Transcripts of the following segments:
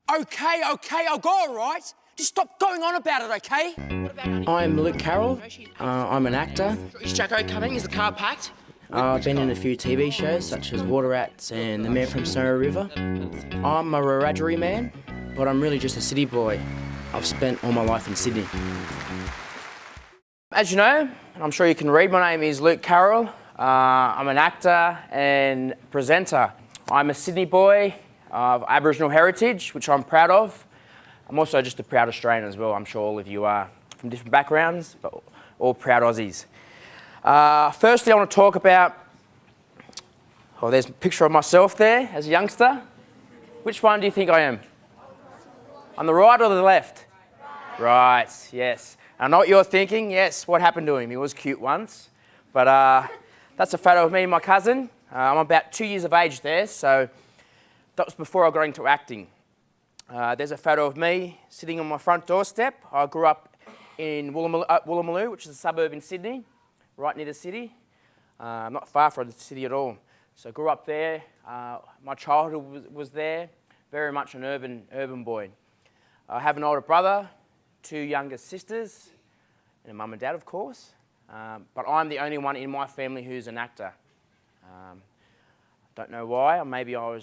Okay, I'll go, all right? Just stop going on about it, okay? I'm Luke Carroll. I'm an actor. Is Jacko coming? Is the car packed? I've been in a few TV shows such as Water Rats and The Man from Snowy River. I'm a Wiradjuri man, but I'm really just a city boy. I've spent all my life in Sydney. As you know, and I'm sure you can read, my name is Luke Carroll. I'm an actor and presenter. I'm a Sydney boy of Aboriginal heritage, which I'm proud of. I'm also just a proud Australian as well. I'm sure all of you are from different backgrounds, but all proud Aussies. Firstly, I want to talk about, there's a picture of myself there as a youngster. Which one do you think I am? On the right or the left? Right, yes. I know what you're thinking. Yes, what happened to him? He was cute once. But that's a photo of me and my cousin. I'm about 2 years of age there, so that was before I got into acting. There's a photo of me sitting on my front doorstep. I grew up in Woolloomooloo, which is a suburb in Sydney, right near the city. Not far from the city at all. So I grew up there. My childhood was there. Very much an urban boy. I have an older brother, 2 younger sisters, and a mum and dad, of course. But I'm the only one in my family who's an actor. Don't know why. Maybe I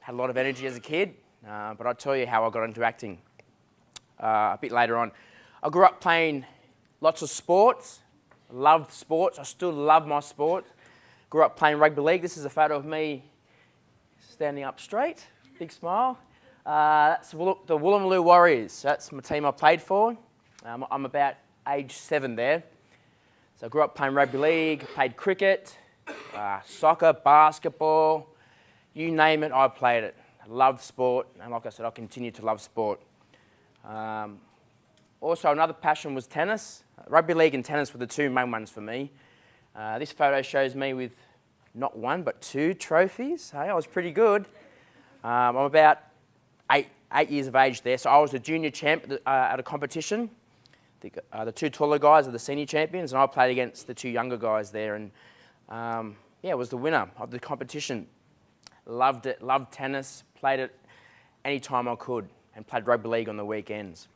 had a lot of energy as a kid. But I'll tell you how I got into acting a bit later on. I grew up playing lots of sports. Loved sports. I still love my sport. Grew up playing rugby league. This is a photo of me standing up straight. Big smile. That's the Woolloomooloo Warriors. That's my team I played for. I'm about age 7 there. So I grew up playing rugby league, played cricket, soccer, basketball. You name it, I played it. Loved sport, and like I said, I continue to love sport. Also, another passion was tennis. Rugby league and tennis were the 2 main ones for me. This photo shows me with not 1 but 2 trophies. Hey, I was pretty good. I'm about 8 years of age there, so I was the junior champ at a competition. The 2 taller guys are the senior champions, and I played against the 2 younger guys there, and I was the winner of the competition. Loved it, loved tennis, played it any time I could, and played rugby league on the weekends.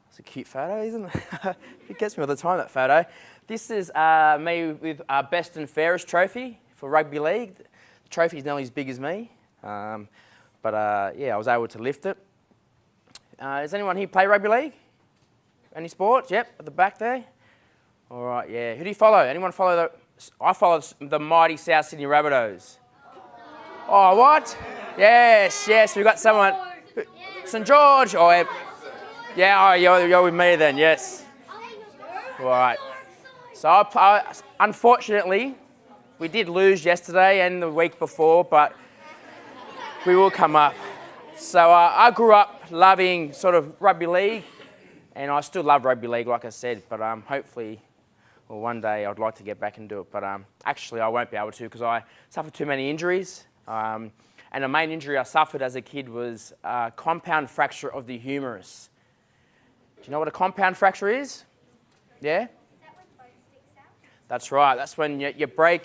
It's a cute photo, isn't it? It gets me all the time, that photo. This is me with our best and fairest trophy for rugby league. The trophy is nearly as big as me, but I was able to lift it. Does anyone here play rugby league? Any sports? Yep, at the back there. All right, yeah. Who do you follow? Anyone follow I follow the mighty South Sydney Rabbitohs. Oh, what? Yes, we've got someone. St George. Oh, yeah. Oh, you're with me then. Yes. All right. So unfortunately, we did lose yesterday and the week before, but we will come up. So I grew up loving sort of rugby league, and I still love rugby league, like I said. But hopefully, one day I'd like to get back and do it. But actually, I won't be able to because I suffered too many injuries. And the main injury I suffered as a kid was a compound fracture of the humerus. Do you know what a compound fracture is? Yeah? Is that when bone sticks out? That's right. That's when you break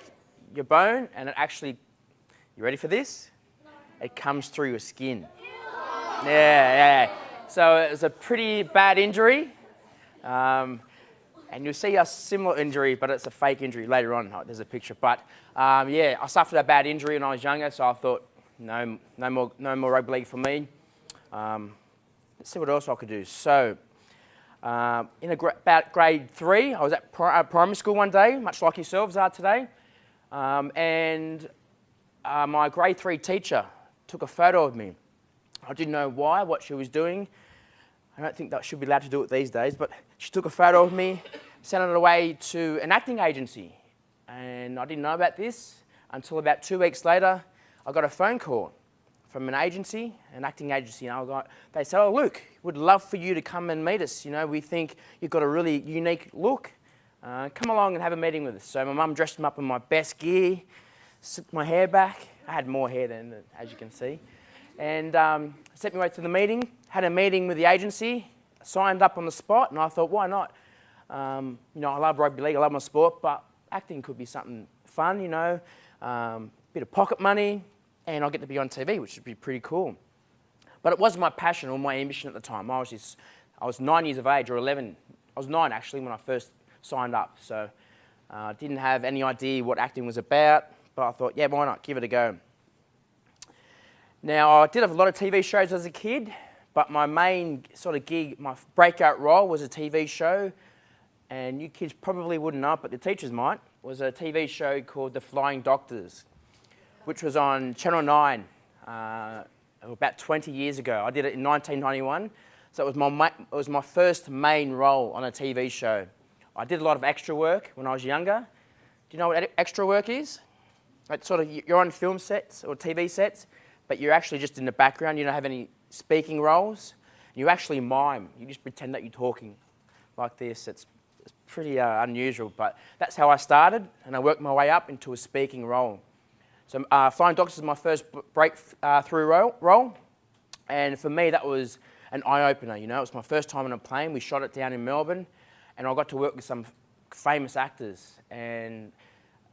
your bone and it actually, you ready for this? No. It comes through your skin. Yeah. So it was a pretty bad injury. And you'll see a similar injury, but it's a fake injury later on. There's a picture. But I suffered a bad injury when I was younger, so I thought, no more rugby league for me. Let's see what else I could do. So, in about grade 3, I was at primary school one day, much like yourselves are today. And my grade 3 teacher took a photo of me. I didn't know why, what she was doing. I don't think that should be allowed to do it these days, but she took a photo of me, sent it away to an acting agency. And I didn't know about this until about 2 weeks later, I got a phone call from an agency, an acting agency, and they said, "Oh, Luke, we'd love for you to come and meet us. You know, we think you've got a really unique look. Come along and have a meeting with us." So my mum dressed me up in my best gear, slicked my hair back. I had more hair then, as you can see. And sent me away to the meeting, had a meeting with the agency, signed up on the spot, and I thought, why not? I love rugby league, I love my sport, but acting could be something fun, bit of pocket money, and I'll get to be on TV, which would be pretty cool. But it wasn't my passion or my ambition at the time. I was 9 years of age, or 11. I was 9 actually when I first signed up. So I didn't have any idea what acting was about, but I thought, yeah, why not, give it a go. Now, I did have a lot of TV shows as a kid, but my main sort of gig, my breakout role was a TV show, and you kids probably wouldn't know it, but the teachers might, was a TV show called The Flying Doctors, which was on Channel 9 about 20 years ago. I did it in 1991, so it was my first main role on a TV show. I did a lot of extra work when I was younger. Do you know what extra work is? It's sort of, you're on film sets or TV sets, but you're actually just in the background. You don't have any speaking roles. You actually mime. You just pretend that you're talking like this. It's pretty unusual, but that's how I started, and I worked my way up into a speaking role. So Flying Doctors is my first breakthrough role, and for me that was an eye-opener. You know, it was my first time on a plane. We shot it down in Melbourne, and I got to work with some famous actors. And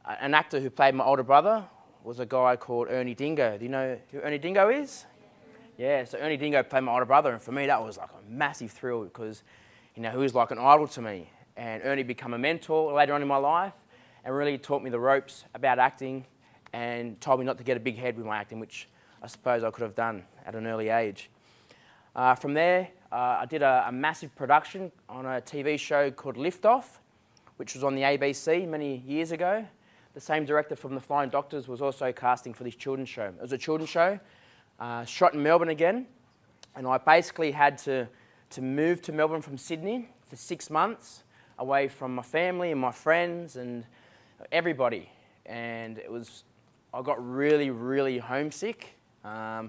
an actor who played my older brother was a guy called Ernie Dingo. Do you know who Ernie Dingo is? Yeah, so Ernie Dingo played my older brother, and for me that was like a massive thrill because, you know, he was like an idol to me. And Ernie became a mentor later on in my life and really taught me the ropes about acting and told me not to get a big head with my acting, which I suppose I could have done at an early age. From there, I did a massive production on a TV show called Liftoff, which was on the ABC many years ago. The same director from The Flying Doctors was also casting for this children's show. It was a children's show, shot in Melbourne again, and I basically had to move to Melbourne from Sydney for 6 months, away from my family and my friends and everybody. And I got really, really homesick. I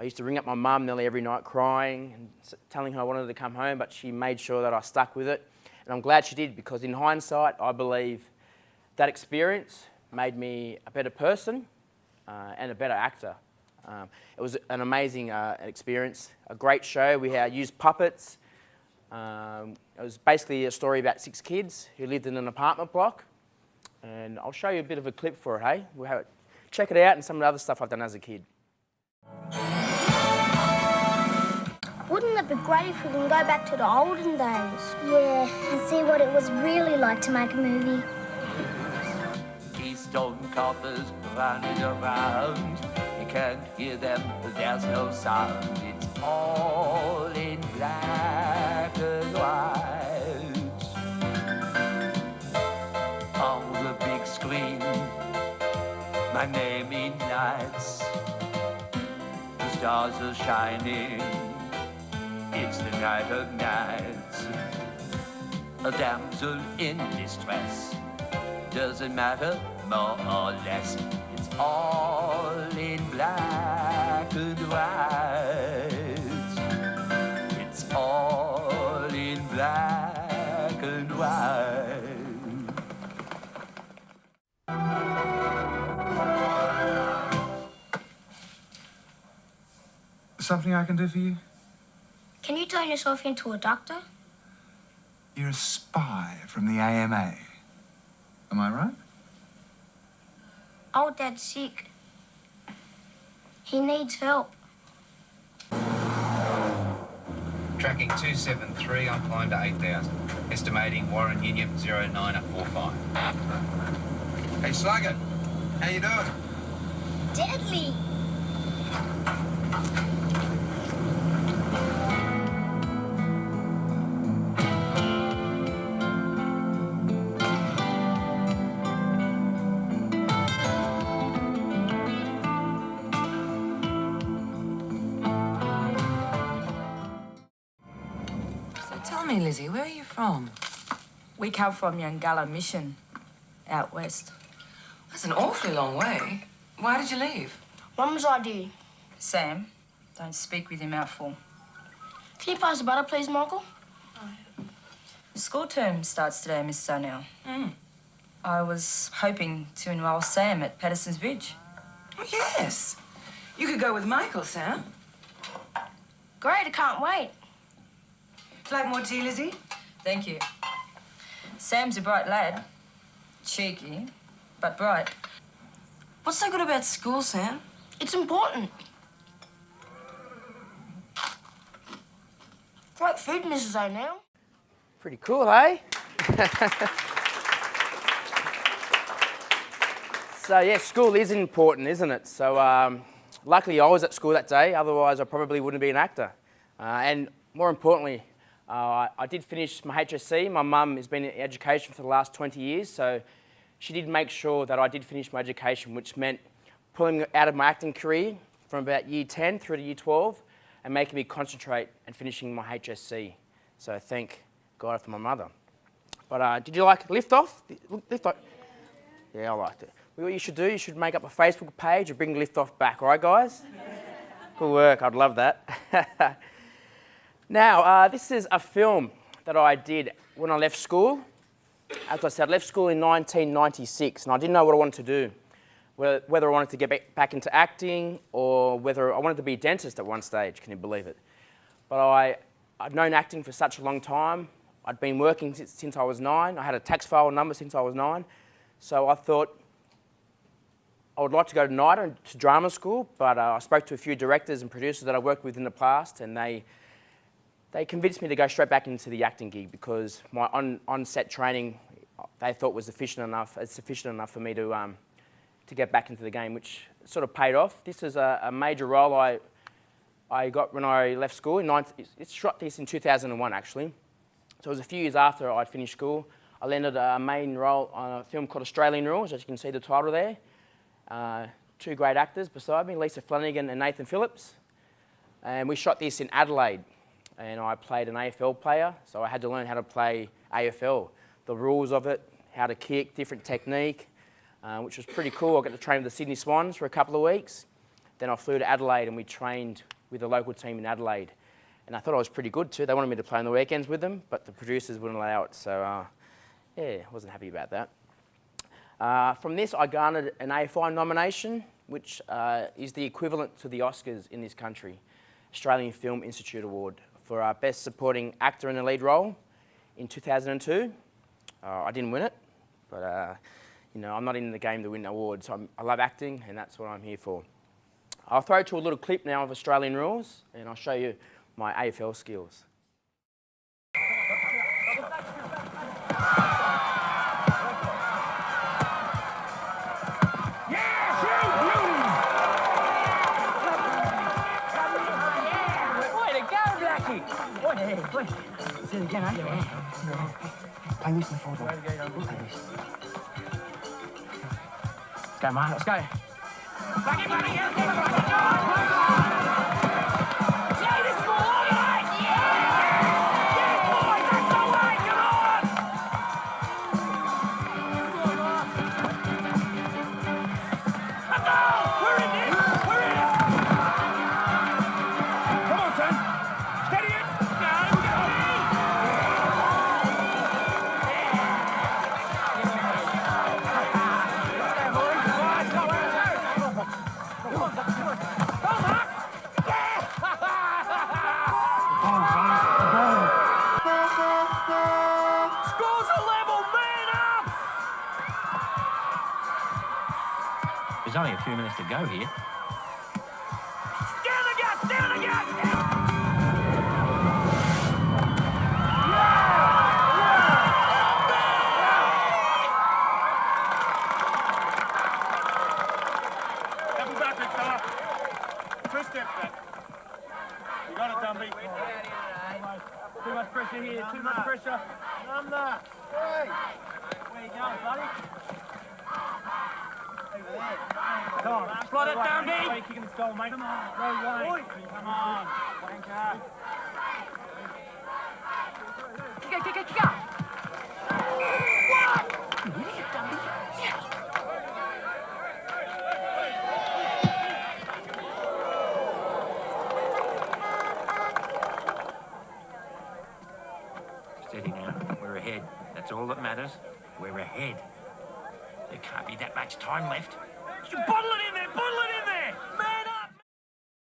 used to ring up my mum nearly every night crying and telling her I wanted to come home, but she made sure that I stuck with it. And I'm glad she did, because in hindsight, I believe that experience made me a better person and a better actor. It was an amazing experience, a great show. We used puppets. It was basically a story about 6 kids who lived in an apartment block. And I'll show you a bit of a clip for it, hey? Check it out and some of the other stuff I've done as a kid. Wouldn't it be great if we can go back to the olden days? Yeah, and see what it was really like to make a movie. Keystone coppers running around. You can't hear them, there's no sound. It's all in black and white. On the big screen, my name in lights. The stars are shining. It's the night of nights. A damsel in distress. Doesn't matter, more or less. It's all in black and white. It's all in black and white. Something I can do for you? Can you turn yourself into a doctor? You're a spy from the AMA. Am I right? Old Dad's sick. He needs help. Tracking 273 on climb to 8,000. Estimating Warren Union 0945. Hey Slugger, how you doing? Deadly! Tell me, Lizzie, where are you from? We come from Yangala Mission, out west. That's an awfully long way. Why did you leave? Mum's idea. Sam, don't speak with your mouth full. Can you pass the butter, please, Michael? School term starts today, Mrs. O'Neill. I was hoping to enrol Sam at Patterson's Ridge. Oh, yes. You could go with Michael, Sam. Great, I can't wait. Like more tea, Lizzie? Thank you. Sam's a bright lad. Cheeky, but bright. What's so good about school, Sam? It's important. Great food, Mrs. O'Neill. Pretty cool, eh? So yeah, school is important, isn't it? So luckily I was at school that day, otherwise I probably wouldn't be an actor. And more importantly, I did finish my HSC. My mum has been in education for the last 20 years, so she did make sure that I did finish my education, which meant pulling me out of my acting career from about year 10 through to year 12 and making me concentrate and finishing my HSC. So thank God for my mother. But did you like Lift Off? Lift Off? Yeah, I liked it. What you should do, you should make up a Facebook page and bring Lift Off back, all right, guys? Good work, I'd love that. Now, this is a film that I did when I left school. As I said, I left school in 1996, and I didn't know what I wanted to do. Whether I wanted to get back into acting or whether I wanted to be a dentist at one stage, can you believe it? But I'd known acting for such a long time. I'd been working since I was 9. I had a tax file number since I was 9. So I thought I would like to go to NIDA, to drama school, but I spoke to a few directors and producers that I worked with in the past, and they convinced me to go straight back into the acting gig because my on-set training they thought was sufficient enough for me to get back into the game, which sort of paid off. This is a major role I got when I left school. It's shot this in 2001, actually. So it was a few years after I'd finished school. I landed a main role on a film called Australian Rules, as you can see the title there. 2 great actors beside me, Lisa Flanagan and Nathan Phillips. And we shot this in Adelaide. And I played an AFL player, so I had to learn how to play AFL, the rules of it, how to kick, different technique, which was pretty cool. I got to train with the Sydney Swans for a couple of weeks. Then I flew to Adelaide and we trained with the local team in Adelaide. And I thought I was pretty good too. They wanted me to play on the weekends with them, but the producers wouldn't allow it. So yeah, I wasn't happy about that. From this, I garnered an AFI nomination, which is the equivalent to the Oscars in this country, Australian Film Institute Award, for our Best Supporting Actor in a Lead Role in 2002. I didn't win it, but you know, I'm not in the game to win awards. I love acting, and that's what I'm here for. I'll throw to a little clip now of Australian Rules, and I'll show you my AFL skills. Say it again, eh? Play this in the forward line. Play this. Let's go, mate. Let's go. There's only a few minutes to go here. Down the gut! Down the gut! Double back, big fella. 2 step back. You got it, Dumby. Too much pressure here, too much pressure. Number. Hey. Where you going, buddy? Come on, slot it, Dumby. Why are you kicking this goal, mate? Come on. No way. Come on. Wanker. Kick out. Steady now. We're ahead. That's all that matters. We're ahead. There can't be that much time left. You bottle it in there! Bottle it in there!